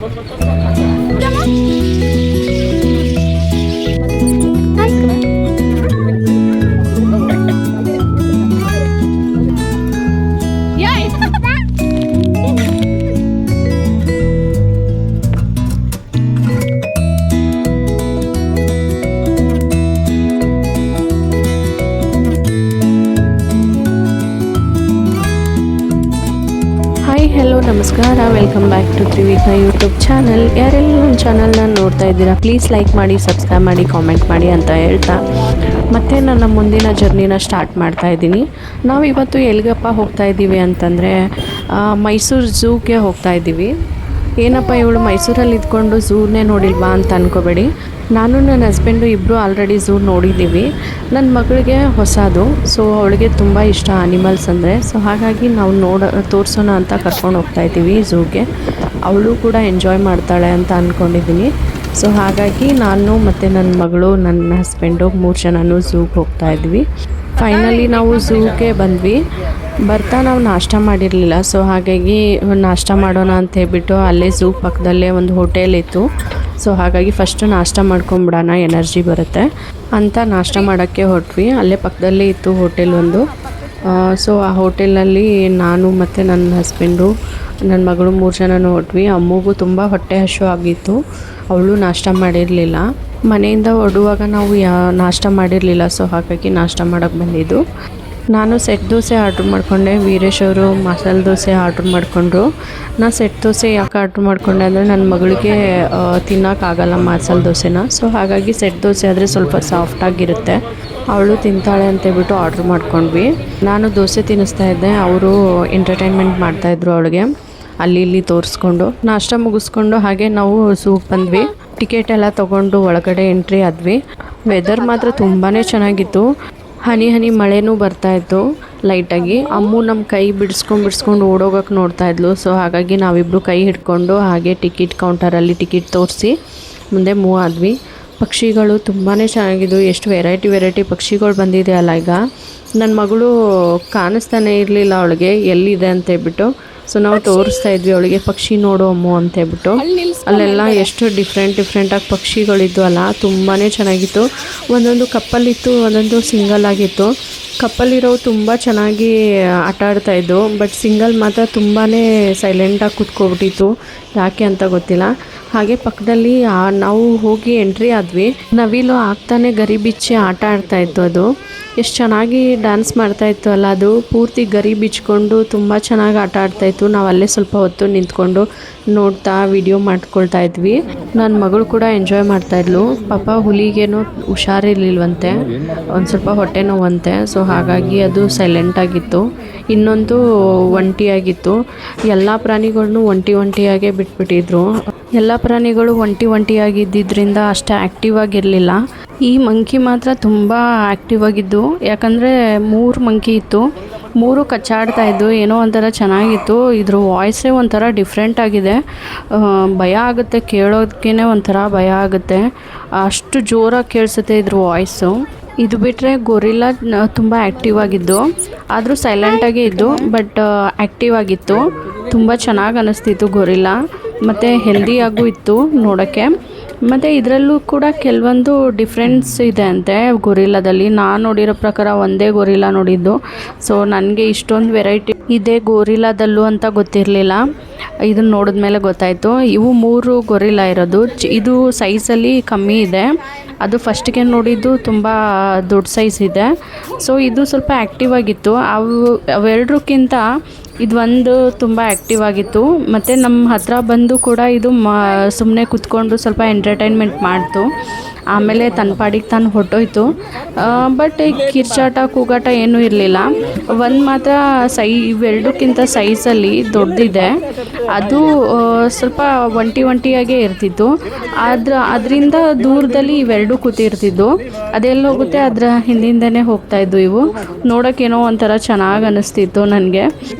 Hello ನಮಸ್ಕಾರ, welcome back to Trivika YouTube channel. ಯಾರೆಲ್ಲ ನನ್ನ ಚಾನಲ್ನ ನೋಡ್ತಾ ಇದ್ದೀರಾ, ಪ್ಲೀಸ್ ಲೈಕ್ ಮಾಡಿ, ಸಬ್ಸ್ಕ್ರೈಬ್ ಮಾಡಿ, ಕಾಮೆಂಟ್ ಮಾಡಿ ಅಂತ ಹೇಳ್ತಾ ಮತ್ತೆ ನನ್ನ ಮುಂದಿನ ಜರ್ನಿನ ಸ್ಟಾರ್ಟ್ ಮಾಡ್ತಾ ಇದ್ದೀನಿ. ನಾವಿವತ್ತು ಎಲ್ಲಿಗಪ್ಪ ಹೋಗ್ತಾ ಇದ್ದೀವಿ ಅಂತಂದರೆ ಮೈಸೂರು ಝೂಗೆ ಹೋಗ್ತಾ ಇದ್ದೀವಿ. ಏನಪ್ಪ ಇವಳು ಮೈಸೂರಲ್ಲಿ ಇದ್ಕೊಂಡು ಝೂನೇ ನೋಡಿಲ್ವಾ ಅಂತ ಅಂದ್ಕೋಬೇಡಿ. ನಾನು ನನ್ನ ಹಸ್ಬೆಂಡು ಇಬ್ಬರು ಆಲ್ರೆಡಿ ಝೂ ನೋಡಿದ್ದೀವಿ. ನನ್ನ ಮಗಳಿಗೆ ಹೊಸದು, ಸೊ ಅವಳಿಗೆ ತುಂಬ ಇಷ್ಟ ಆನಿಮಲ್ಸ್ ಅಂದರೆ. ಸೊ ಹಾಗಾಗಿ ನಾವು ತೋರಿಸೋಣ ಅಂತ ಕರ್ಕೊಂಡು ಹೋಗ್ತಾ ಇದ್ದೀವಿ ಝೂಗೆ. ಅವಳು ಕೂಡ ಎಂಜಾಯ್ ಮಾಡ್ತಾಳೆ ಅಂತ ಅಂದ್ಕೊಂಡಿದ್ದೀನಿ. ಸೊ ಹಾಗಾಗಿ ನಾನು ಮತ್ತು ನನ್ನ ಮಗಳು, ನನ್ನ ಹಸ್ಬೆಂಡು 3 ಜನನೂ ಝೂಗೆ ಹೋಗ್ತಾ ಇದ್ವಿ. ಫೈನಲಿ ನಾವು ಝೂಗೆ ಬಂದ್ವಿ. ಬರ್ತಾ ನಾವು ನಾಷ್ಟ ಮಾಡಿರಲಿಲ್ಲ, ಸೊ ಹಾಗಾಗಿ ನಾಷ್ಟ ಮಾಡೋಣ ಅಂತ ಹೇಳ್ಬಿಟ್ಟು ಅಲ್ಲೇ ಝೂ ಪಕ್ಕದಲ್ಲೇ ಒಂದು ಹೋಟೆಲ್ ಇತ್ತು. ಸೊ ಹಾಗಾಗಿ ಫಸ್ಟು ನಾಷ್ಟ ಮಾಡ್ಕೊಂಬಿಡೋಣ, ಎನರ್ಜಿ ಬರುತ್ತೆ ಅಂತ ನಾಷ್ಟ ಮಾಡೋಕ್ಕೆ ಹೊರಟ್ವಿ. ಅಲ್ಲೇ ಪಕ್ಕದಲ್ಲೇ ಇತ್ತು ಹೋಟೆಲ್ ಒಂದು. ಸೊ ಆ ಹೋಟೆಲಲ್ಲಿ ನಾನು ಮತ್ತು ನನ್ನ ಹಸ್ಬೆಂಡು, ನನ್ನ ಮಗಳು 3 ಜನನೂ ಹೊರಟ್ವಿ. ಅಮ್ಮಗೂ ತುಂಬ ಹೊಟ್ಟೆ ಹಸಿವು ಆಗಿತ್ತು, ಅವಳು ನಾಷ್ಟ ಮಾಡಿರಲಿಲ್ಲ. ಮನೆಯಿಂದ ಹೊರಡುವಾಗ ನಾವು ನಾಷ್ಟ ಮಾಡಿರಲಿಲ್ಲ, ಸೊ ಹಾಗಾಗಿ ನಾಷ್ಟ ಮಾಡೋಕ್ಕೆ ಬಂದಿದ್ದು. ನಾನು ಸೆಟ್ ದೋಸೆ ಆರ್ಡ್ರ್ ಮಾಡಿಕೊಂಡೆ, ವೀರೇಶ್ ಅವರು ಮಸಾಲೆ ದೋಸೆ ಆರ್ಡ್ರ್ ಮಾಡಿಕೊಂಡ್ರು. ನಾನು ಸೆಟ್ ದೋಸೆ ಯಾಕೆ ಆರ್ಡ್ರ್ ಮಾಡಿಕೊಂಡೆ ಅಂದರೆ ನನ್ನ ಮಗಳಿಗೆ ತಿನ್ನೋಕ್ಕಾಗಲ್ಲ ಮಸಾಲೆ ದೋಸೆನ. ಸೊ ಹಾಗಾಗಿ ಸೆಟ್ ದೋಸೆ ಆದರೆ ಸ್ವಲ್ಪ ಸಾಫ್ಟಾಗಿರುತ್ತೆ, ಅವಳು ತಿಂತಾಳೆ ಅಂತೇಳ್ಬಿಟ್ಟು ಆರ್ಡ್ರ್ ಮಾಡ್ಕೊಂಡ್ವಿ. ನಾನು ದೋಸೆ ತಿನ್ನಿಸ್ತಾ ಇದ್ದೆ, ಅವರು ಎಂಟರ್ಟೈನ್ಮೆಂಟ್ ಮಾಡ್ತಾಯಿದ್ರು ಅವಳಿಗೆ ಅಲ್ಲಿ ಇಲ್ಲಿ ತೋರಿಸ್ಕೊಂಡು. ನಾಷ್ಟ ಮುಗಿಸ್ಕೊಂಡು ಹಾಗೆ ನಾವು ಝೂಗೆ ಬಂದ್ವಿ. ಟಿಕೆಟ್ ಎಲ್ಲ ತೊಗೊಂಡು ಒಳಗಡೆ ಎಂಟ್ರಿ ಆದ್ವಿ. ವೆದರ್ ಮಾತ್ರ ತುಂಬಾ ಚೆನ್ನಾಗಿತ್ತು. ಹನಿ ಹನಿ ಮಳೆನೂ ಬರ್ತಾಯಿತ್ತು ಲೈಟಾಗಿ. ಅಮ್ಮು ನಮ್ಮ ಕೈ ಬಿಡಿಸ್ಕೊಂಡು ಓಡೋಗೋಕ್ಕೆ ನೋಡ್ತಾಯಿದ್ಲು. ಸೊ ಹಾಗಾಗಿ ನಾವಿಬ್ಬರು ಕೈ ಹಿಡ್ಕೊಂಡು ಹಾಗೆ ಟಿಕೆಟ್ ಕೌಂಟರಲ್ಲಿ ಟಿಕೆಟ್ ತೋರಿಸಿ ಮುಂದೆ ಮೂವ್ ಆದ್ವಿ. ಪಕ್ಷಿಗಳು ತುಂಬಾ ಚೆನ್ನಾಗಿದ್ವು. ಎಷ್ಟು ವೆರೈಟಿ ಪಕ್ಷಿಗಳು ಬಂದಿದೆ ಅಲ್ಲ ಈಗ. ನನ್ನ ಮಗಳು ಕಾಣಿಸ್ತಾನೆ ಇರಲಿಲ್ಲ ಅವಳಿಗೆ ಎಲ್ಲಿದೆ ಅಂತ ಹೇಳ್ಬಿಟ್ಟು. ಸೊ ನಾವು ತೋರಿಸ್ತಾ ಇದ್ವಿ ಅವಳಿಗೆ, ಪಕ್ಷಿ ನೋಡು ಅಮ್ಮು ಅಂತ ಹೇಳ್ಬಿಟ್ಟು. ಅಲ್ಲೆಲ್ಲ ಎಷ್ಟು ಡಿಫ್ರೆಂಟಾಗಿ ಪಕ್ಷಿಗಳಿದ್ದು ಅಲ್ಲ, ತುಂಬಾ ಚೆನ್ನಾಗಿತ್ತು. ಒಂದೊಂದು ಕಪ್ಪಲ್ಲಿತ್ತು, ಒಂದೊಂದು ಸಿಂಗಲ್ ಆಗಿತ್ತು. ಕಪ್ಪಲ್ಲಿರೋ ತುಂಬ ಚೆನ್ನಾಗಿ ಆಟ ಆಡ್ತಾಯಿದ್ದು, ಬಟ್ ಸಿಂಗಲ್ ಮಾತ್ರ ತುಂಬಾ ಸೈಲೆಂಟಾಗಿ ಕೂತ್ಕೊಬಿಟ್ಟಿತ್ತು, ಯಾಕೆ ಅಂತ ಗೊತ್ತಿಲ್ಲ. ಹಾಗೆ ಪಕ್ಕದಲ್ಲಿ ನಾವು ಹೋಗಿ ಎಂಟ್ರಿ ಆದ್ವಿ. ನವಿಲು ಆಗ್ತಾನೆ ಗರಿ ಬಿಚ್ಚಿ ಆಟ ಆಡ್ತಾಯಿತ್ತು. ಅದು ಎಷ್ಟು ಚೆನ್ನಾಗಿ ಡ್ಯಾನ್ಸ್ ಮಾಡ್ತಾಯಿತ್ತು ಅಲ್ಲ, ಅದು ಪೂರ್ತಿ ಗರಿ ಬಿಚ್ಕೊಂಡು ತುಂಬ ಚೆನ್ನಾಗಿ ಆಟ ಆಡ್ತಾಯಿತ್ತು. ನಾವು ಅಲ್ಲೇ ಸ್ವಲ್ಪ ಹೊತ್ತು ನಿಂತ್ಕೊಂಡು ನೋಡ್ತಾ ವಿಡಿಯೋ ಮಾಡ್ಕೊಳ್ತಾ ಇದ್ವಿ. ನನ್ನ ಮಗಳು ಕೂಡ ಎಂಜಾಯ್ ಮಾಡ್ತಾಯಿದ್ಲು. ಪಾಪ ಹುಲಿಗೇನೋ ಹುಷಾರಿರ್ಲಿಲ್ವಂತೆ, ಒಂದು ಸ್ವಲ್ಪ ಹೊಟ್ಟೆ ನೋವಂತೆ. ಸೊ ಹಾಗಾಗಿ ಅದು ಸೈಲೆಂಟಾಗಿತ್ತು. ಇನ್ನೊಂದು ಒಂಟಿಯಾಗಿತ್ತು. ಎಲ್ಲ ಪ್ರಾಣಿಗಳನ್ನೂ ಒಂಟಿಯಾಗೇ ಬಿಟ್ಬಿಟ್ಟಿದ್ರು. ಎಲ್ಲ ಪ್ರಾಣಿಗಳು ಒಂಟಿಯಾಗಿದ್ದರಿಂದ ಅಷ್ಟೇ ಆ್ಯಕ್ಟಿವ್ ಆಗಿರಲಿಲ್ಲ. ಈ ಮಂಕಿ ಮಾತ್ರ ತುಂಬ ಆ್ಯಕ್ಟಿವ್ ಆಗಿದ್ದು, ಯಾಕಂದರೆ 3 ಮಂಕಿ ಇತ್ತು, 3 ಕಚ್ಚಾಡ್ತಾ ಇದ್ದು. ಏನೋ ಒಂಥರ ಚೆನ್ನಾಗಿತ್ತು. ಇದ್ರ ವಾಯ್ಸೇ ಒಂಥರ ಡಿಫ್ರೆಂಟ್ ಆಗಿದೆ, ಭಯ ಆಗುತ್ತೆ, ಕೇಳೋದಕ್ಕೇ ಒಂಥರ ಭಯ ಆಗುತ್ತೆ, ಅಷ್ಟು ಜೋರಾಗಿ ಕೇಳಿಸುತ್ತೆ ಇದ್ರ ವಾಯ್ಸು. ಇದು ಬಿಟ್ಟರೆ ಗೊರಿಲ್ಲ ತುಂಬ ಆ್ಯಕ್ಟಿವ್ ಆಗಿದ್ದು, ಆದರೂ ಸೈಲೆಂಟಾಗೇ ಇದ್ದು, ಬಟ್ ಆ್ಯಕ್ಟಿವ್ ಆಗಿತ್ತು. ತುಂಬ ಚೆನ್ನಾಗಿ ಅನ್ನಿಸ್ತಿತ್ತು ಗೊರಿಲ್ಲ, ಮತ್ತು ಹೆಲ್ದಿಯಾಗೂ ಇತ್ತು ನೋಡೋಕ್ಕೆ. ಮತ್ತು ಇದರಲ್ಲೂ ಕೂಡ ಕೆಲವೊಂದು ಡಿಫ್ರೆನ್ಸ್ ಇದೆ ಅಂತೆ ಗೊರಿಲ್ಲದಲ್ಲಿ. ನಾನು ನೋಡಿರೋ ಪ್ರಕಾರ ಒಂದೇ ಗೊರಿಲ್ಲ ನೋಡಿದ್ದು. ಸೊ ನನಗೆ ಇಷ್ಟೊಂದು ವೆರೈಟಿ ಇದೆ ಗೊರಿಲ್ಲದಲ್ಲೂ ಅಂತ ಗೊತ್ತಿರಲಿಲ್ಲ. ಇದನ್ನು ನೋಡಿದ್ಮೇಲೆ ಗೊತ್ತಾಯಿತು. ಇವು 3 ಗೊರಿಲ್ಲ ಇರೋದು. ಇದು ಸೈಜಲ್ಲಿ ಕಮ್ಮಿ ಇದೆ, ಅದು ಫಸ್ಟಿಗೆ ನೋಡಿದ್ದು ತುಂಬ ದೊಡ್ಡ ಸೈಜ್ ಇದೆ. ಸೊ ಇದು ಸ್ವಲ್ಪ ಆ್ಯಕ್ಟಿವ್ ಆಗಿತ್ತು. ಅವೆರಡಕ್ಕಿಂತ ಇದು ಒಂದು ತುಂಬ ಆ್ಯಕ್ಟಿವ್ ಆಗಿತ್ತು. ಮತ್ತು ನಮ್ಮ ಹತ್ರ ಬಂದು ಕೂಡ ಇದು ಸುಮ್ಮನೆ ಕೂತ್ಕೊಂಡು ಸ್ವಲ್ಪ ಎಂಟರ್ಟೈನ್ಮೆಂಟ್ ಮಾಡ್ತು. ಆಮೇಲೆ ತನ್ನ ಪಾಡಿಗೆ ತಾನು ಹೊರಟೋಯ್ತು. ಬಟ್ ಕಿರ್ಚಾಟ ಕೂಗಾಟ ಏನೂ ಇರಲಿಲ್ಲ. ಒಂದು ಮಾತ್ರ ಇವೆರಡಕ್ಕಿಂತ ಸೈಜಲ್ಲಿ ದೊಡ್ಡದಿದೆ, ಅದು ಸ್ವಲ್ಪ ಒಂಟಿಯಾಗೇ ಇರ್ತಿತ್ತು. ಅದರಿಂದ ದೂರದಲ್ಲಿ ಇವೆರಡು ಕೂತಿರ್ತಿದ್ದು, ಅದೆಲ್ಲ ಹೋಗುತ್ತೆ ಅದರ ಹಿಂದಿಂದನೇ ಹೋಗ್ತಾಯಿದ್ದು. ಇವು ನೋಡೋಕ್ಕೇನೋ ಒಂಥರ ಚೆನ್ನಾಗಿ ಅನ್ನಿಸ್ತಿತ್ತು ನನಗೆ.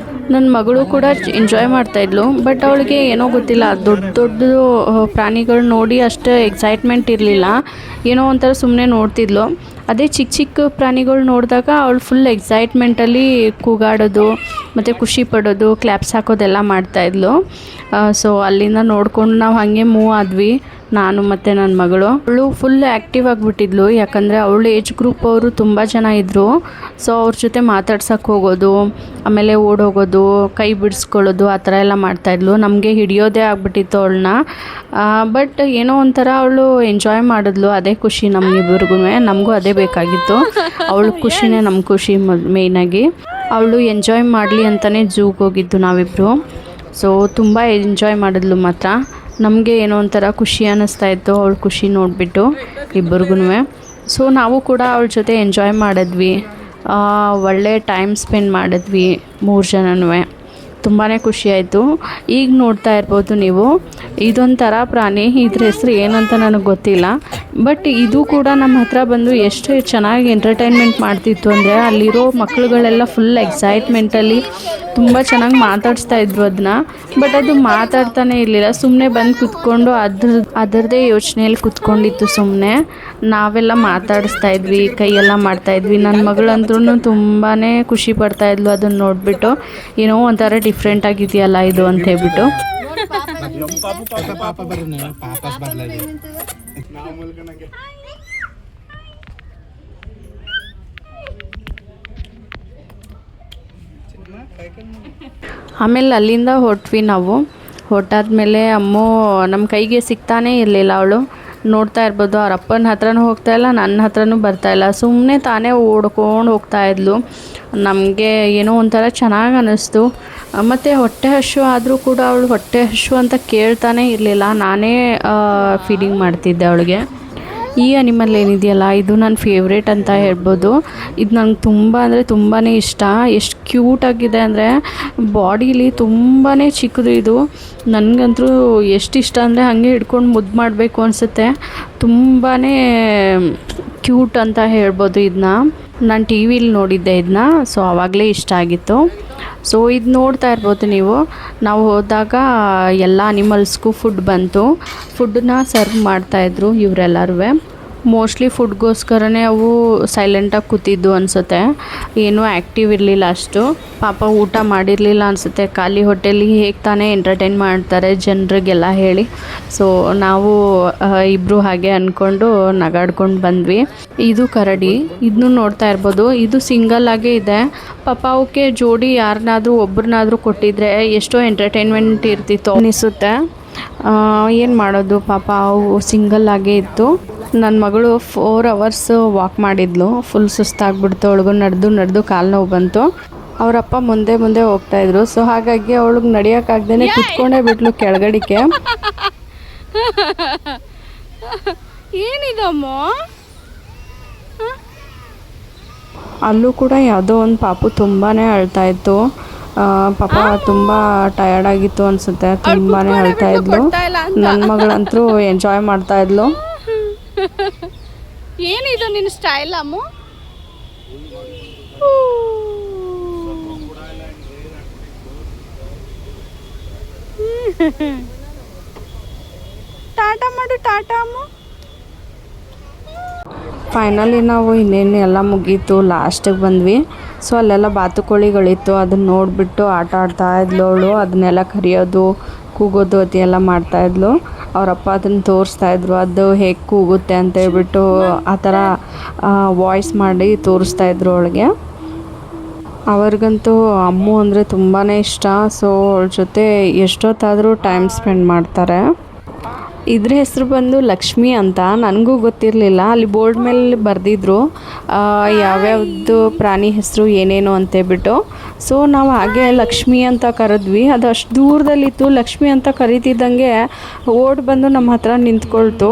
ನನ್ನ ಮಗಳು ಕೂಡ ಎಂಜಾಯ್ ಮಾಡ್ತಾಯಿದ್ಲು, ಬಟ್ ಅವಳಿಗೆ ಏನೋ ಗೊತ್ತಿಲ್ಲ, ದೊಡ್ಡ ಪ್ರಾಣಿಗಳು ನೋಡಿ ಅಷ್ಟು ಎಕ್ಸೈಟ್ಮೆಂಟ್ ಇರಲಿಲ್ಲ. ಏನೋ ಒಂಥರ ಸುಮ್ಮನೆ ನೋಡ್ತಿದ್ಲು. ಅದೇ ಚಿಕ್ಕ ಪ್ರಾಣಿಗಳು ನೋಡಿದಾಗ ಅವಳು ಫುಲ್ ಎಕ್ಸೈಟ್ಮೆಂಟಲ್ಲಿ ಕೂಗಾಡೋದು, ಮತ್ತು ಖುಷಿ ಪಡೋದು, ಕ್ಲ್ಯಾಪ್ಸ್ ಹಾಕೋದೆಲ್ಲ ಮಾಡ್ತಾಯಿದ್ಲು. ಸೊ ಅಲ್ಲಿಂದ ನೋಡ್ಕೊಂಡು ನಾವು ಹಾಗೆ ಮೂವ್ ಆದ್ವಿ, ನಾನು ಮತ್ತು ನನ್ನ ಮಗಳು. ಅವಳು ಫುಲ್ ಆ್ಯಕ್ಟಿವ್ ಆಗಿಬಿಟ್ಟಿದ್ಲು, ಯಾಕಂದರೆ ಅವಳು ಏಜ್ ಗ್ರೂಪ್ ಅವರು ತುಂಬ ಜನ ಇದ್ದರು. ಸೊ ಅವ್ರ ಜೊತೆ ಮಾತಾಡ್ಸೋಕ್ಕೆ ಹೋಗೋದು, ಆಮೇಲೆ ಓಡೋಗೋದು, ಕೈ ಬಿಡಿಸ್ಕೊಳ್ಳೋದು, ಆ ಥರ ಎಲ್ಲ ಮಾಡ್ತಾಯಿದ್ಲು. ನಮಗೆ ಹಿಡಿಯೋದೇ ಆಗಿಬಿಟ್ಟಿತ್ತು ಅವಳನ್ನ. ಬಟ್ ಏನೋ ಒಂಥರ ಅವಳು ಎಂಜಾಯ್ ಮಾಡಿದ್ಲು, ಅದೇ ಖುಷಿ ನಮಗಿಬ್ರಿಗೂ. ನಮಗೂ ಅದೇ ಬೇಕಾಗಿತ್ತು, ಅವಳ ಖುಷಿನೇ ನಮ್ಮ ಖುಷಿ ಮೇಯ್ನಾಗಿ. ಅವಳು ಎಂಜಾಯ್ ಮಾಡಲಿ ಅಂತಲೇ ಝೂಗೆ ಹೋಗಿದ್ದು ನಾವಿಬ್ಬರು. ಸೊ ತುಂಬ ಎಂಜಾಯ್ ಮಾಡಿದ್ಲು ಮಾತ್ರ. ನಮಗೆ ಏನೋ ಒಂಥರ ಖುಷಿ ಅನ್ನಿಸ್ತಾಯಿತ್ತು ಅವಳ ಖುಷಿ ನೋಡಿಬಿಟ್ಟು ಇಬ್ಬರಿಗೂ. ಸೊ ನಾವು ಕೂಡ ಅವಳ ಜೊತೆ ಎಂಜಾಯ್ ಮಾಡಿದ್ವಿ, ಒಳ್ಳೆ ಟೈಮ್ ಸ್ಪೆಂಡ್ ಮಾಡಿದ್ವಿ 3 ಜನನೂ. ತುಂಬಾ ಖುಷಿಯಾಯಿತು. ಈಗ ನೋಡ್ತಾ ಇರ್ಬೋದು ನೀವು, ಇದೊಂಥರ ಪ್ರಾಣಿ, ಇದ್ರ ಹೆಸ್ರು ಏನಂತ ನನಗೆ ಗೊತ್ತಿಲ್ಲ. ಬಟ್ ಇದು ಕೂಡ ನಮ್ಮ ಹತ್ರ ಬಂದು ಎಷ್ಟು ಚೆನ್ನಾಗಿ ಎಂಟರ್ಟೈನ್ಮೆಂಟ್ ಮಾಡ್ತಿತ್ತು ಅಂದರೆ, ಅಲ್ಲಿರೋ ಮಕ್ಕಳುಗಳೆಲ್ಲ ಫುಲ್ ಎಕ್ಸೈಟ್ಮೆಂಟಲ್ಲಿ ತುಂಬ ಚೆನ್ನಾಗಿ ಮಾತಾಡಿಸ್ತಾ ಇದ್ರು ಅದನ್ನ. ಬಟ್ ಅದು ಮಾತಾಡ್ತಾನೆ ಇರಲಿಲ್ಲ, ಸುಮ್ಮನೆ ಬಂದು ಕೂತ್ಕೊಂಡು ಅದರದ್ದೇ ಯೋಚನೆಯಲ್ಲಿ ಕೂತ್ಕೊಂಡಿತ್ತು ಸುಮ್ಮನೆ. ನಾವೆಲ್ಲ ಮಾತಾಡಿಸ್ತಾ ಇದ್ವಿ, ಕೈಯೆಲ್ಲ ಮಾಡ್ತಾಯಿದ್ವಿ. ನನ್ನ ಮಗಳಂದ್ರೂ ತುಂಬಾ ಖುಷಿ ಪಡ್ತಾಯಿದ್ಲು ಅದನ್ನು ನೋಡಿಬಿಟ್ಟು. ಏನೋ ಒಂಥರ ಡಿಫ್ರೆಂಟ್ ಆಗಿದೆಯಲ್ಲ ಇದು ಅಂತ ಹೇಳ್ಬಿಟ್ಟು. ಆಮೇಲೆ ಅಲ್ಲಿಂದ ಹೊರಟ್ವಿ ನಾವು. ಹೊರಟಾದ್ಮೇಲೆ ಅಮ್ಮು ನಮ್ಮ ಕೈಗೆ ಸಿಗ್ತಾನೇ ಇರಲಿಲ್ಲ. ಅವಳು ನೋಡ್ತಾ ಇರ್ಬೋದು, ಅವ್ರ ಅಪ್ಪನ ಹತ್ರನೂ ಹೋಗ್ತಾಯಿಲ್ಲ, ನನ್ನ ಹತ್ರನೂ ಬರ್ತಾಯಿಲ್ಲ, ಸುಮ್ಮನೆ ತಾನೇ ಓಡ್ಕೊಂಡು ಹೋಗ್ತಾಯಿದ್ಲು. ನಮಗೆ ಏನೋ ಒಂಥರ ಚೆನ್ನಾಗಿ ಅನ್ನಿಸ್ತು. ಮತ್ತು ಹೊಟ್ಟೆ ಹಸಿವು ಆದರೂ ಕೂಡ ಅವಳು ಹೊಟ್ಟೆ ಹಸಿವು ಅಂತ ಕೇಳ್ತಾನೇ ಇರಲಿಲ್ಲ. ನಾನೇ ಫೀಡಿಂಗ್ ಮಾಡ್ತಿದ್ದೆ ಅವಳಿಗೆ. ಈ ಅನಿಮಲ್ ಏನಿದೆಯಲ್ಲ, ಇದು ನನ್ನ ಫೇವ್ರೇಟ್ ಅಂತ ಹೇಳ್ಬೋದು. ಇದು ನಂಗೆ ತುಂಬ ಅಂದರೆ ತುಂಬಾ ಇಷ್ಟ. ಎಷ್ಟು ಕ್ಯೂಟಾಗಿದೆ ಅಂದರೆ, ಬಾಡೀಲಿ ತುಂಬಾ ಚಿಕ್ಕದು ಇದು. ನನಗಂತೂ ಎಷ್ಟು ಇಷ್ಟ ಅಂದರೆ ಹಾಗೆ ಹಿಡ್ಕೊಂಡು ಮುದ್ದು ಮಾಡಬೇಕು ಅನಿಸುತ್ತೆ. ತುಂಬಾ ಕ್ಯೂಟ್ ಅಂತ ಹೇಳ್ಬೋದು ಇದನ್ನ. ನಾನು ಟಿ ವಿಲಿ ನೋಡಿದ್ದೆ ಇದನ್ನ, ಸೊ ಆವಾಗಲೇ ಇಷ್ಟ ಆಗಿತ್ತು. ಸೊ ಇದು ನೋಡ್ತಾ ಇರ್ಬೋದು ನೀವು, ನಾವು ಹೋದಾಗ ಎಲ್ಲ ಅನಿಮಲ್ಸ್ಗೂ ಫುಡ್ ಬಂತು. ಫುಡ್ಡನ್ನ ಸರ್ವ್ ಮಾಡ್ತಾಯಿದ್ರು ಇವರೆಲ್ಲರೂ. ಮೋಸ್ಟ್ಲಿ ಫುಡ್ಗೋಸ್ಕರನೇ ಅವು ಸೈಲೆಂಟಾಗಿ ಕೂತಿದ್ದು ಅನಿಸುತ್ತೆ, ಏನೂ ಆ್ಯಕ್ಟಿವ್ ಇರಲಿಲ್ಲ ಅಷ್ಟು. ಪಾಪ ಊಟ ಮಾಡಿರಲಿಲ್ಲ ಅನಿಸುತ್ತೆ, ಖಾಲಿ ಹೊಟ್ಟೆಲಿ ಹೇಗೆ ತಾನೇ ಎಂಟರ್ಟೈನ್ ಮಾಡ್ತಾರೆ ಜನರಿಗೆಲ್ಲ ಹೇಳಿ. ಸೊ ನಾವು ಇಬ್ಬರು ಹಾಗೆ ಅಂದ್ಕೊಂಡು ನಗಾಡ್ಕೊಂಡು ಬಂದ್ವಿ. ಇದು ಕರಡಿ, ಇದನ್ನು ನೋಡ್ತಾ ಇರ್ಬೋದು. ಇದು ಸಿಂಗಲ್ ಆಗೇ ಇದೆ. ಪಾಪ ಅವಕ್ಕೆ ಜೋಡಿ ಯಾರನ್ನಾದರೂ ಒಬ್ರನ್ನಾದರೂ ಕೊಟ್ಟಿದ್ರೆ ಎಷ್ಟೋ ಎಂಟರ್ಟೈನ್ಮೆಂಟ್ ಇರ್ತಿತ್ತು ಅನಿಸುತ್ತೆ. ಏನು ಮಾಡೋದು, ಪಾಪ ಅವು ಸಿಂಗಲ್ ಆಗೇ ಇತ್ತು. ನನ್ನ ಮಗಳು 4 hours ವಾಕ್ ಮಾಡಿದ್ಲು, ಫುಲ್ ಸುಸ್ತಾಗ್ಬಿಡ್ತು. ಅವಳಿಗೂ ನಡೆದು ಕಾಲು ನೋವು ಬಂತು. ಅವರಪ್ಪ ಮುಂದೆ ಹೋಗ್ತಾಯಿದ್ರು. ಸೊ ಹಾಗಾಗಿ ಅವಳಿಗೆ ನಡೆಯೋಕ್ಕಾಗ್ದೇ ಕುತ್ಕೊಂಡೇ ಬಿಟ್ಲು ಕೆಳಗಡಿಕೆ. ಏನಿದಮ್ಮ, ಅಲ್ಲೂ ಕೂಡ ಯಾವುದೋ ಒಂದು ಪಾಪು ತುಂಬಾ ಅಳ್ತಾಯಿತ್ತು. ಪಾಪ ತುಂಬ ಟಯರ್ಡಾಗಿತ್ತು ಅನಿಸುತ್ತೆ, ತುಂಬಾ ಅಳ್ತಾ ಇದ್ಲು. ನನ್ನ ಮಗಳಂತೂ ಎಂಜಾಯ್ ಮಾಡ್ತಾ ಇದ್ಲು. ಏನಿದು ನಿನ್ನ ಸ್ಟೈಲ್ ಅಮ್ಮ? ಟಾಟಾ ಮಾಡು, ಟಾಟಾ ಅಮ್ಮ. ಫೈನಲಿ ನಾವು ಇನ್ನೇನು ಎಲ್ಲ ಮುಗೀತು, ಲಾಸ್ಟಿಗೆ ಬಂದ್ವಿ. ಸೊ ಅಲ್ಲೆಲ್ಲ ಬಾತುಕೋಳಿಗಳಿತ್ತು, ಅದನ್ನ ನೋಡಿಬಿಟ್ಟು ಆಟ ಆಡ್ತಾ ಇದ್ಲು ಅವಳು. ಅದನ್ನೆಲ್ಲ ಕರಿಯೋದು, ಕೂಗೋದು ಅದೆಲ್ಲ ಮಾಡ್ತಾಯಿದ್ಲು. ಅವರಪ್ಪ ಅದನ್ನು ತೋರಿಸ್ತಾಯಿದ್ರು, ಅದು ಹೇಗೆ ಕೂಗುತ್ತೆ ಅಂತ ಹೇಳ್ಬಿಟ್ಟು ಆ ಥರ ವಾಯ್ಸ್ ಮಾಡಿ ತೋರಿಸ್ತಾಯಿದ್ರು ಅವಳಿಗೆ. ಅವ್ರಿಗಂತೂ ಅಮ್ಮು ಅಂದರೆ ತುಂಬಾ ಇಷ್ಟ. ಸೊ ಅವಳ ಜೊತೆ ಎಷ್ಟೊತ್ತಾದರೂ ಟೈಮ್ ಸ್ಪೆಂಡ್ ಮಾಡ್ತಾರೆ. ಇದ್ರ ಹೆಸರು ಬಂದು ಲಕ್ಷ್ಮಿ ಅಂತ. ನನಗೂ ಗೊತ್ತಿರಲಿಲ್ಲ, ಅಲ್ಲಿ ಬೋರ್ಡ್ ಮೇಲೆ ಬರೆದಿದ್ರು ಯಾವ್ಯಾವ್ದು ಪ್ರಾಣಿ ಹೆಸರು ಏನೇನು ಅಂತೇಳ್ಬಿಟ್ಟು. ಸೊ ನಾವು ಹಾಗೆ ಲಕ್ಷ್ಮಿ ಅಂತ ಕರೆದ್ವಿ. ಅದು ಅಷ್ಟು ದೂರದಲ್ಲಿತ್ತು. ಲಕ್ಷ್ಮಿ ಅಂತ ಕರೀತಿದ್ದಂಗೆ ಓಡ್ ಬಂದು ನಮ್ಮ ಹತ್ರ ನಿಂತ್ಕೊಳ್ತು.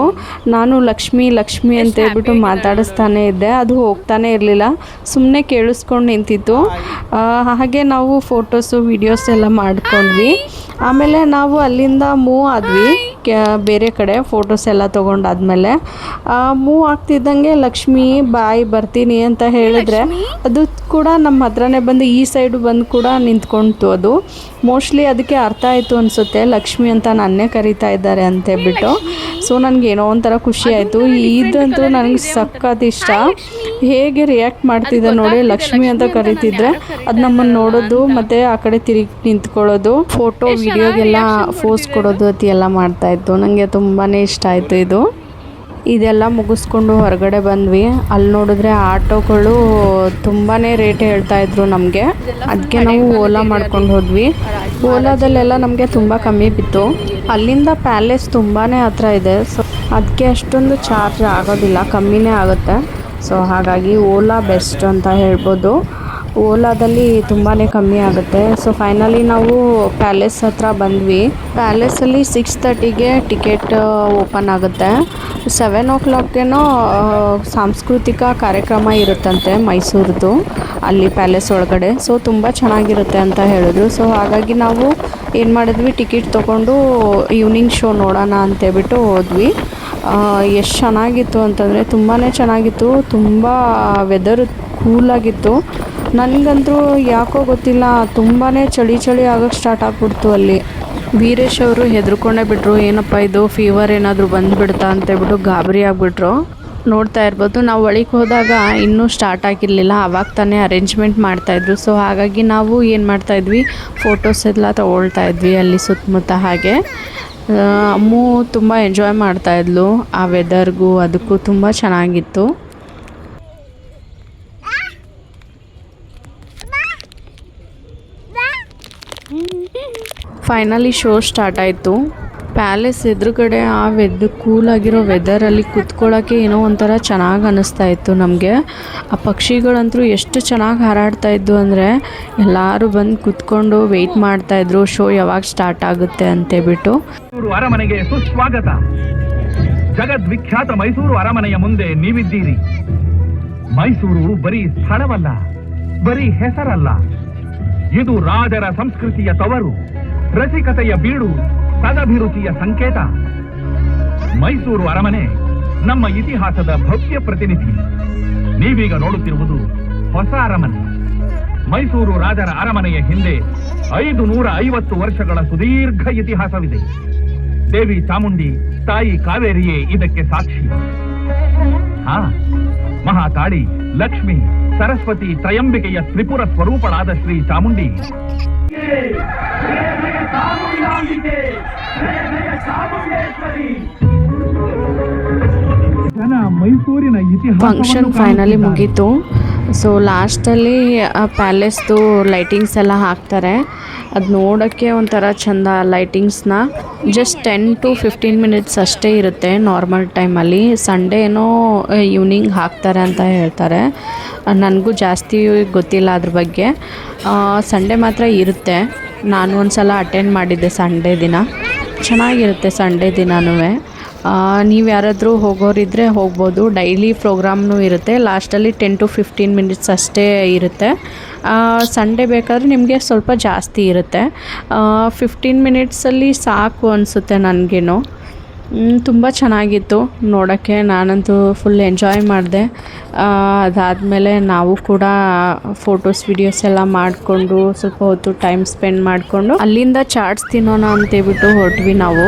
ನಾನು ಲಕ್ಷ್ಮಿ ಅಂತೇಳ್ಬಿಟ್ಟು ಮಾತಾಡಿಸ್ತಾನೆ ಇದ್ದೆ, ಅದು ಹೋಗ್ತಾನೆ ಇರಲಿಲ್ಲ, ಸುಮ್ಮನೆ ಕೇಳಿಸ್ಕೊಂಡು ನಿಂತಿತ್ತು. ಹಾಗೆ ನಾವು ಫೋಟೋಸು ವಿಡಿಯೋಸ್ ಎಲ್ಲ ಮಾಡ್ಕೊಂಡ್ವಿ. ಆಮೇಲೆ ನಾವು ಅಲ್ಲಿಂದ ಮೂವ್ ಆದ್ವಿ ಬೇರೆ ಕಡೆ. ಫೋಟೋಸ್ ಎಲ್ಲ ತೊಗೊಂಡಾದ್ಮೇಲೆ ಮೂವ್ ಆಗ್ತಿದ್ದಂಗೆ ಲಕ್ಷ್ಮಿ ಬಾಯ್ ಬರ್ತೀನಿ ಅಂತ ಹೇಳಿದ್ರೆ ಅದು ಕೂಡ ನಮ್ಮ ಹತ್ರನೇ ಬಂದು ಈ ಸೈಡು ಬಂದು ಕೂಡ ನಿಂತ್ಕೊಳ್ತು. ಅದು ಮೋಸ್ಟ್ಲಿ ಅದಕ್ಕೆ ಅರ್ಥ ಆಯಿತು ಅನಿಸುತ್ತೆ, ಲಕ್ಷ್ಮಿ ಅಂತ ನನ್ನೇ ಕರೀತಾ ಇದ್ದಾರೆ ಅಂತೇಳ್ಬಿಟ್ಟು. ಸೊ ನನಗೇನೋ ಒಂಥರ ಖುಷಿ ಆಯಿತು. ಇದಂತೂ ನನಗೆ ಸಖತ್ ಇಷ್ಟ. ಹೇಗೆ ರಿಯಾಕ್ಟ್ ಮಾಡ್ತಿದ್ದೆ ನೋಡಿ, ಲಕ್ಷ್ಮಿ ಅಂತ ಕರಿತಿದ್ರೆ ಅದು ನಮ್ಮನ್ನು ನೋಡೋದು ಮತ್ತು ಆ ಕಡೆ ತಿರುಗಿ ನಿಂತ್ಕೊಳ್ಳೋದು, ಫೋಟೋ ವಿಡಿಯೋಗೆಲ್ಲ ಫೋಸ್ ಕೊಡೋದು ಎಲ್ಲ ಮಾಡ್ತಾಯಿತ್ತು. ನನಗೆ ತುಂಬಾ ಇಷ್ಟ ಆಯಿತು ಇದು. ಇದೆಲ್ಲ ಮುಗಿಸ್ಕೊಂಡು ಹೊರಗಡೆ ಬಂದ್ವಿ. ಅಲ್ಲಿ ನೋಡಿದ್ರೆ ಆಟೋಗಳು ತುಂಬಾ ರೇಟ್ ಹೇಳ್ತಾಯಿದ್ರು ನಮಗೆ. ಅದಕ್ಕೆ ನಾವು ಓಲಾ ಮಾಡ್ಕೊಂಡು ಹೋದ್ವಿ. ಓಲಾದಲ್ಲೆಲ್ಲ ನಮಗೆ ತುಂಬ ಕಮ್ಮಿ ಬಿತ್ತು. ಅಲ್ಲಿಂದ ಪ್ಯಾಲೇಸ್ ತುಂಬಾ ಹತ್ರ ಇದೆ. ಸೊ ಅದಕ್ಕೆ ಅಷ್ಟೊಂದು ಚಾರ್ಜ್ ಆಗೋದಿಲ್ಲ, ಕಮ್ಮಿನೇ ಆಗುತ್ತೆ. ಸೊ ಹಾಗಾಗಿ ಓಲಾ ಬೆಸ್ಟ್ ಅಂತ ಹೇಳ್ಬೋದು. ಓಲಾದಲ್ಲಿ ತುಂಬಾ ಕಮ್ಮಿ ಆಗುತ್ತೆ. ಸೊ ಫೈನಲಿ ನಾವು ಪ್ಯಾಲೇಸ್ ಹತ್ರ ಬಂದ್ವಿ. ಪ್ಯಾಲೇಸಲ್ಲಿ 6:30ಗೆ ಟಿಕೆಟ್ ಓಪನ್ ಆಗುತ್ತೆ. 7 o'clockೇನೋ ಸಾಂಸ್ಕೃತಿಕ ಕಾರ್ಯಕ್ರಮ ಇರುತ್ತಂತೆ ಮೈಸೂರದು ಅಲ್ಲಿ ಪ್ಯಾಲೇಸ್ ಒಳಗಡೆ. ಸೊ ತುಂಬ ಚೆನ್ನಾಗಿರುತ್ತೆ ಅಂತ ಹೇಳಿದ್ರು. ಸೊ ಹಾಗಾಗಿ ನಾವು ಏನು ಮಾಡಿದ್ವಿ, ಟಿಕೆಟ್ ತೊಗೊಂಡು ಈವ್ನಿಂಗ್ ಶೋ ನೋಡೋಣ ಅಂತೇಳ್ಬಿಟ್ಟು ಹೋದ್ವಿ. ಎಷ್ಟು ಚೆನ್ನಾಗಿತ್ತು ಅಂತಂದರೆ ತುಂಬಾ ಚೆನ್ನಾಗಿತ್ತು. ತುಂಬ ವೆದರ್ ಕೂಲಾಗಿತ್ತು. ನನಗಂತೂ ಯಾಕೋ ಗೊತ್ತಿಲ್ಲ, ತುಂಬಾ ಚಳಿ ಆಗೋಕ್ಕೆ ಸ್ಟಾರ್ಟ್ ಆಗ್ಬಿಡ್ತು ಅಲ್ಲಿ. ವೀರೇಶ್ ಅವರು ಹೆದರ್ಕೊಂಡೇ ಬಿಟ್ರು, ಏನಪ್ಪ ಇದು ಫೀವರ್ ಏನಾದರೂ ಬಂದುಬಿಡ್ತಾ ಅಂತೇಳ್ಬಿಟ್ಟು ಗಾಬರಿ ಆಗಿಬಿಟ್ರು. ನೋಡ್ತಾ ಇರ್ಬೋದು, ನಾವು ಒಳಗೆ ಹೋದಾಗ ಇನ್ನೂ ಸ್ಟಾರ್ಟ್ ಆಗಿರಲಿಲ್ಲ, ಆವಾಗ ತಾನೇ ಅರೇಂಜ್ಮೆಂಟ್ ಮಾಡ್ತಾಯಿದ್ರು. ಸೊ ಹಾಗಾಗಿ ನಾವು ಏನು ಮಾಡ್ತಾಯಿದ್ವಿ, ಫೋಟೋಸ್ ಎಲ್ಲ ತೊಗೊಳ್ತಾ ಇದ್ವಿ ಅಲ್ಲಿ ಸುತ್ತಮುತ್ತ. ಹಾಗೆ ಅಮ್ಮು ತುಂಬ ಎಂಜಾಯ್ ಮಾಡ್ತಾಯಿದ್ಲು ಆ ವೆದರ್ಗೂ, ಅದಕ್ಕೂ ತುಂಬ ಚೆನ್ನಾಗಿತ್ತು. ಫೈನಲಿ ಶೋ ಸ್ಟಾರ್ಟ್ ಆಯಿತು. ಪ್ಯಾಲೇಸ್ ಎದುರುಗಡೆ ಆ ಕೂಲಾಗಿರೋ ವೆದರಲ್ಲಿ ಕುತ್ಕೊಳ್ಳೋಕ್ಕೆ ಏನೋ ಒಂಥರ ಚೆನ್ನಾಗಿ ಅನ್ನಿಸ್ತಾ ಇತ್ತು ನಮಗೆ. ಆ ಪಕ್ಷಿಗಳಂತೂ ಎಷ್ಟು ಚೆನ್ನಾಗಿ ಹಾರಾಡ್ತಾ ಇದ್ವು ಅಂದರೆ ಎಲ್ಲರೂ ಬಂದು ಕುತ್ಕೊಂಡು ವೆಯ್ಟ್ ಮಾಡ್ತಾಯಿದ್ರು ಶೋ ಯಾವಾಗ ಸ್ಟಾರ್ಟ್ ಆಗುತ್ತೆ ಅಂತೇಳ್ಬಿಟ್ಟು. ಮೈಸೂರು ಅರಮನೆಗೆ ಸುಸ್ವಾಗತ. ಜಗದ್ವಿಖ್ಯಾತ ಮೈಸೂರು ಅರಮನೆಯ ಮುಂದೆ ನೀವಿದ್ದೀರಿ. ಮೈಸೂರು ಬರೀ ಸ್ಥಳವಲ್ಲ, ಬರೀ ಹೆಸರಲ್ಲ, ಇದು ರಾಜರ ಸಂಸ್ಕೃತಿಯ ತವರು, ರಸಿಕತೆಯ ಬೀಡು, ಸದಭಿರುಚಿಯ ಸಂಕೇತ. ಮೈಸೂರು ಅರಮನೆ ನಮ್ಮ ಇತಿಹಾಸದ ಭವ್ಯ ಪ್ರತಿನಿಧಿ. ನೀವೀಗ ನೋಡುತ್ತಿರುವುದು ಹೊಸ ಅರಮನೆ. ಮೈಸೂರು ರಾಜರ ಅರಮನೆಯ ಹಿಂದೆ 550 ವರ್ಷಗಳ ಸುದೀರ್ಘ ಇತಿಹಾಸವಿದೆ. ದೇವಿ ಚಾಮುಂಡಿ, ತಾಯಿ ಕಾವೇರಿಯೇ ಇದಕ್ಕೆ ಸಾಕ್ಷಿ. ಮಹಾಕಾಳಿ, ಲಕ್ಷ್ಮಿ, ಸರಸ್ವತಿ, ತ್ರಯಂಬಿಕೆಯ ತ್ರಿಪುರ ಸ್ವರೂಪಳಾದ ಶ್ರೀ ಚಾಮುಂಡಿ ಮೈಸೂರಿನ ಫಂಕ್ಷನ್ ಫೈನಲಿ ಮುಗೀತು. ಸೊ ಲಾಸ್ಟಲ್ಲಿ ಪ್ಯಾಲೇಸ್ದು ಲೈಟಿಂಗ್ಸ್ ಎಲ್ಲ ಹಾಕ್ತಾರೆ. ಅದು ನೋಡೋಕ್ಕೆ ಒಂಥರ ಚೆಂದ. ಲೈಟಿಂಗ್ಸ್ನ ಜಸ್ಟ್ 10 to 15 minutes ಅಷ್ಟೇ ಇರುತ್ತೆ ನಾರ್ಮಲ್ ಟೈಮಲ್ಲಿ. ಸಂಡೇ ಏನೋ ಈವ್ನಿಂಗ್ ಹಾಕ್ತಾರೆ ಅಂತ ಹೇಳ್ತಾರೆ. ನನಗೂ ಜಾಸ್ತಿ ಗೊತ್ತಿಲ್ಲ ಅದ್ರ ಬಗ್ಗೆ. ಸಂಡೇ ಮಾತ್ರ ಇರುತ್ತೆ. ನಾನು ಒಂದು ಸಲ ಅಟೆಂಡ್ ಮಾಡಿದ್ದೆ ಸಂಡೇ ದಿನ. ಚೆನ್ನಾಗಿರುತ್ತೆ ಸಂಡೇ ದಿನವೂ. ನೀವು ಯಾರಾದರೂ ಹೋಗೋರಿದ್ದರೆ ಹೋಗ್ಬೋದು. ಡೈಲಿ ಪ್ರೋಗ್ರಾಮ್ನೂ ಇರುತ್ತೆ. ಲಾಸ್ಟಲ್ಲಿ 10 to 15 minutes ಅಷ್ಟೇ ಇರುತ್ತೆ. ಸಂಡೇ ಬೇಕಾದರೆ ನಿಮಗೆ ಸ್ವಲ್ಪ ಜಾಸ್ತಿ ಇರುತ್ತೆ. 15 minutesಲ್ಲಿ ಸಾಕು ಅನಿಸುತ್ತೆ ನನಗೇನೋ. ತುಂಬ ಚೆನ್ನಾಗಿತ್ತು ನೋಡೋಕ್ಕೆ. ನಾನಂತೂ ಫುಲ್ ಎಂಜಾಯ್ ಮಾಡಿದೆ. ಅದಾದಮೇಲೆ ನಾವು ಕೂಡ ಫೋಟೋಸ್ ವಿಡಿಯೋಸ್ ಎಲ್ಲ ಮಾಡಿಕೊಂಡು ಸ್ವಲ್ಪ ಹೊತ್ತು ಟೈಮ್ ಸ್ಪೆಂಡ್ ಮಾಡಿಕೊಂಡು ಅಲ್ಲಿಂದ ಚಾಟ್ಸ್ ತಿನ್ನೋಣ ಅಂತೇಳ್ಬಿಟ್ಟು ಹೊರಟ್ವಿ ನಾವು.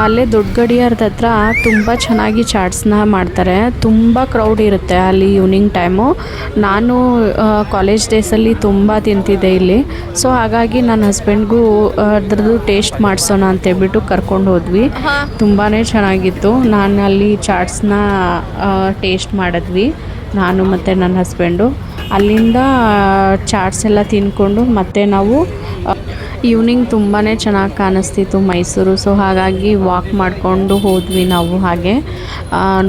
ಅಲ್ಲೇ ದೊಡ್ಡ ಗಡಿಯಾರದ ಹತ್ರ ತುಂಬ ಚೆನ್ನಾಗಿ ಚಾಟ್ಸ್ನ ಮಾಡ್ತಾರೆ. ತುಂಬ ಕ್ರೌಡ್ ಇರುತ್ತೆ ಅಲ್ಲಿ ಈವ್ನಿಂಗ್ ಟೈಮು. ನಾನು ಕಾಲೇಜ್ ಡೇಸಲ್ಲಿ ತುಂಬ ತಿಂತಿದ್ದೆ ಇಲ್ಲಿ. ಸೊ ಹಾಗಾಗಿ ನನ್ನ ಹಸ್ಬೆಂಡ್ಗೂ ಅದ್ರದ್ದು ಟೇಸ್ಟ್ ಮಾಡಿಸೋಣ ಅಂತೇಳ್ಬಿಟ್ಟು ಕರ್ಕೊಂಡು ಹೋದ್ವಿ. ತುಂಬಾ ಚೆನ್ನಾಗಿತ್ತು. ನಾನು ಅಲ್ಲಿ ಚಾಟ್ಸ್ನ ಟೇಸ್ಟ್ ಮಾಡಿದ್ವಿ, ನಾನು ಮತ್ತು ನನ್ನ ಹಸ್ಬೆಂಡು. ಅಲ್ಲಿಂದ ಚಾಟ್ಸ್ ಎಲ್ಲ ತಿಂದ್ಕೊಂಡು ಮತ್ತೆ ನಾವು ಈವ್ನಿಂಗ್ ತುಂಬಾ ಚೆನ್ನಾಗಿ ಕಾಣಿಸ್ತಿತ್ತು ಮೈಸೂರು. ಸೊ ಹಾಗಾಗಿ ವಾಕ್ ಮಾಡಿಕೊಂಡು ಹೋದ್ವಿ ನಾವು. ಹಾಗೆ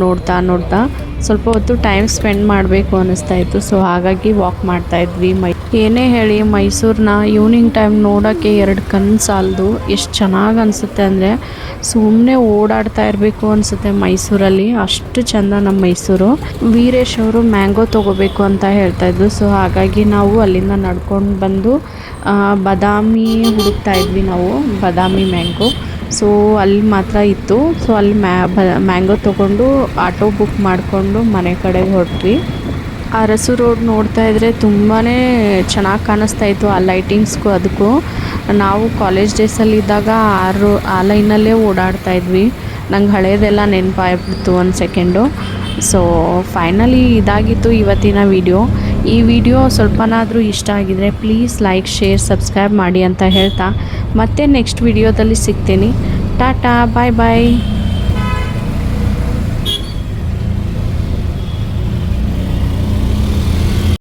ನೋಡ್ತಾ ಸ್ವಲ್ಪ ಹೊತ್ತು ಟೈಮ್ ಸ್ಪೆಂಡ್ ಮಾಡಬೇಕು ಅನ್ನಿಸ್ತಾಯಿತ್ತು. ಸೊ ಹಾಗಾಗಿ ವಾಕ್ ಮಾಡ್ತಾಯಿದ್ವಿ. ಏನೇ ಹೇಳಿ ಮೈಸೂರನ್ನ ಈವ್ನಿಂಗ್ ಟೈಮ್ ನೋಡೋಕ್ಕೆ 2 ಕಣ್ಣು ಸಾಲದು. ಎಷ್ಟು ಚೆನ್ನಾಗಿ ಅನಿಸುತ್ತೆ ಅಂದರೆ ಸುಮ್ಮನೆ ಓಡಾಡ್ತಾ ಇರಬೇಕು ಅನಿಸುತ್ತೆ ಮೈಸೂರಲ್ಲಿ. ಅಷ್ಟು ಚೆಂದ ನಮ್ಮ ಮೈಸೂರು. ವೀರೇಶ್ ಅವರು ಮ್ಯಾಂಗೋ ತೊಗೋಬೇಕು ಅಂತ ಹೇಳ್ತಾಯಿದ್ರು. ಸೊ ಹಾಗಾಗಿ ನಾವು ಅಲ್ಲಿಂದ ನಡ್ಕೊಂಡು ಬಂದು ಬಾದಾಮಿ ಹುಡುಕ್ತಾ ಇದ್ವಿ ನಾವು, ಬಾದಾಮಿ ಮ್ಯಾಂಗೋ. ಸೊ ಅಲ್ಲಿ ಮಾತ್ರ ಇತ್ತು. ಸೊ ಅಲ್ಲಿ ಮ್ಯಾಂಗೋ ತೊಗೊಂಡು ಆಟೋ ಬುಕ್ ಮಾಡಿಕೊಂಡು ಮನೆ ಕಡೆಗೆ ಹೊರಟ್ವಿ. ಅರಸು ರೋಡ್ ನೋಡ್ತಾ ಇದ್ರೆ ತುಂಬಾ ಚೆನ್ನಾಗಿ ಕಾಣಿಸ್ತಾ ಇತ್ತು ಆ ಲೈಟಿಂಗ್ಸ್ಗೂ ಅದಕ್ಕೂ. ನಾವು ಕಾಲೇಜ್ ಡೇಸಲ್ಲಿದ್ದಾಗ ಆ ಲೈನಲ್ಲೇ ಓಡಾಡ್ತಾ ಇದ್ವಿ. ನಂಗೆ ಹಳೇದೆಲ್ಲ ನೆನಪಾಗ್ಬಿಡ್ತು ಒಂದು ಸೆಕೆಂಡು. ಸೊ ಫೈನಲಿ ಇದಾಗಿತ್ತು ಇವತ್ತಿನ ವಿಡಿಯೋ. ಈ ವಿಡಿಯೋ ಸ್ವಲ್ಪನಾದರೂ ಇಷ್ಟ ಆಗಿದರೆ ಪ್ಲೀಸ್ ಲೈಕ್, ಶೇರ್, ಸಬ್ಸ್ಕ್ರೈಬ್ ಮಾಡಿ ಅಂತ ಹೇಳ್ತಾ ಮತ್ತೆ ನೆಕ್ಸ್ಟ್ ವಿಡಿಯೋದಲ್ಲಿ ಸಿಗ್ತೀನಿ. ಟಾಟಾ, ಬಾಯ್ ಬಾಯ್.